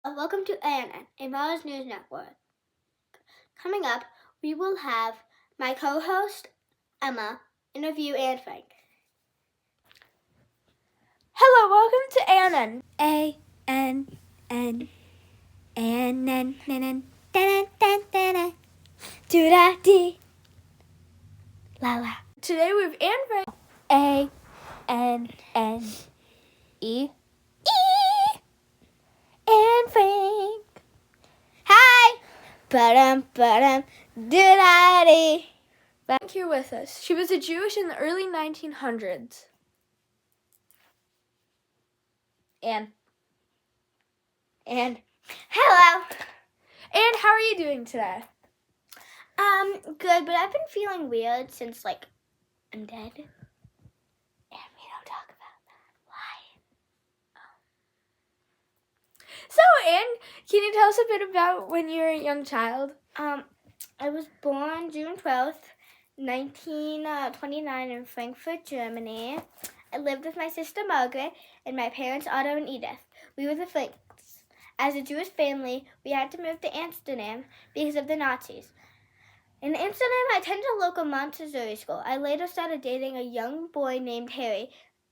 Welcome to ANN, a Mars News Network. Coming up, we will have my co-host, Emma, interview Anne Frank. Hello, welcome to ANN. A-N-N. Do-da-dee. La-la. Today we have Anne Frank. A-N-N-E. Anne Frank. Hi! Do-da-dee. Frank here with us. She was a Jewish in the early 1900s. Anne. Hello! Anne, how are you doing today? Good, but I've been feeling weird since, I'm dead. And we don't talk about that. Why? So, Anne, can you tell us a bit about when you were a young child? I was born June 12th, 1929 in Frankfurt, Germany. I lived with my sister Margaret and my parents Otto and Edith. We were the Franks. As a Jewish family, we had to move to Amsterdam because of the Nazis. In Amsterdam, I attended a local Montessori school. I later started dating a young boy named Harry.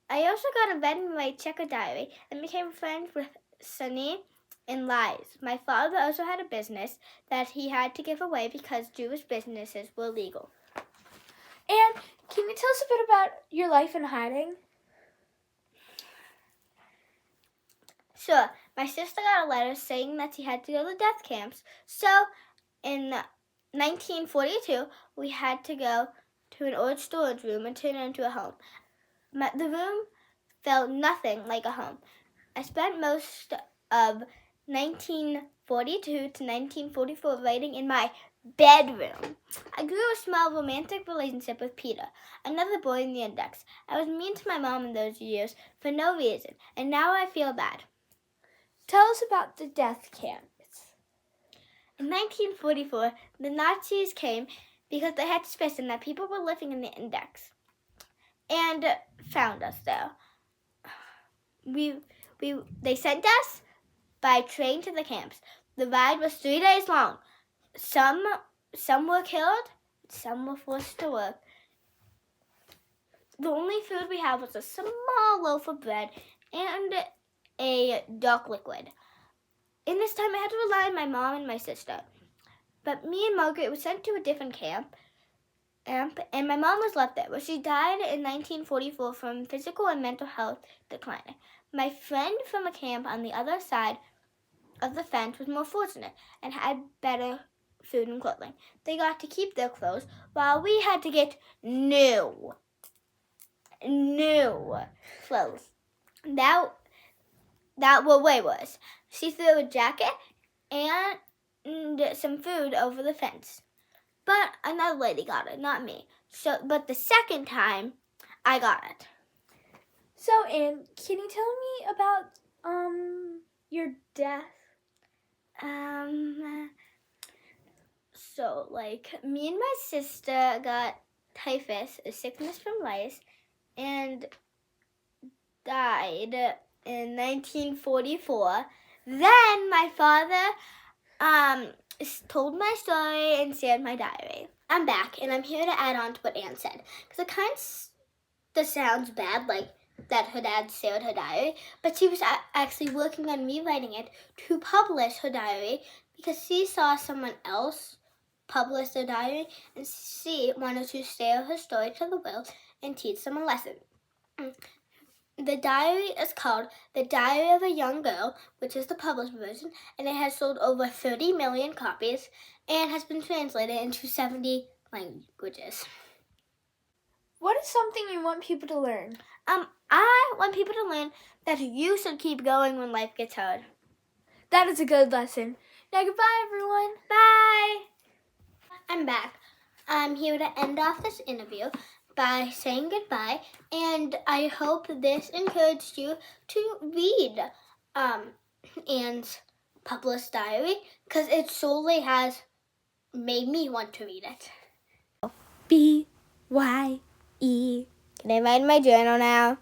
I also got invited to my checker diary and became friends with Sunny and Lies. My father also had a business that he had to give away because Jewish businesses were legal. And can you tell us a bit about your life in hiding? Sure. My sister got a letter saying that she had to go to death camps. So in 1942, we had to go to an old storage room and turn it into a home. The room felt nothing like a home. I spent most of 1942 to 1944 writing in my bedroom. I grew a small romantic relationship with Peter, another boy in the index. I was mean to my mom in those years for no reason, and now I feel bad. Tell us about the death camps. In 1944, the Nazis came because they had suspicion that people were living in the index and found us there. They sent us by train to the camps. The ride was 3 days long. Some were killed, some were forced to work. The only food we had was a small loaf of bread and a dark liquid. In this time, I had to rely on my mom and my sister. But me and Margaret were sent to a different camp, and my mom was left there. Well, she died in 1944 from physical and mental health decline. My friend from a camp on the other side of the fence was more fortunate and had better food and clothing. They got to keep their clothes while we had to get new clothes. That were way worse. She threw a jacket and some food over the fence. But another lady got it, not me. But the second time, I got it. So, Anne, can you tell me about your death? Me and my sister got typhus, a sickness from lice, and died in 1944. Then my father told my story and shared my diary. I'm back, and I'm here to add on to what Anne said, because it kind of sounds bad, like that her dad shared her diary, but she was actually working on rewriting it to publish her diary because she saw someone else publish their diary, and she wanted to share her story to the world and teach them a lesson. The diary is called The Diary of a Young Girl, which is the published version, and it has sold over 30 million copies and has been translated into 70 languages. What is something you want people to learn? I want people to learn that you should keep going when life gets hard. That is a good lesson. Now, goodbye, everyone. Bye. I'm back. I'm here to end off this interview by saying goodbye, and I hope this encouraged you to read Anne's published diary, because it solely has made me want to read it. B-Y-E. Can I write in my journal now?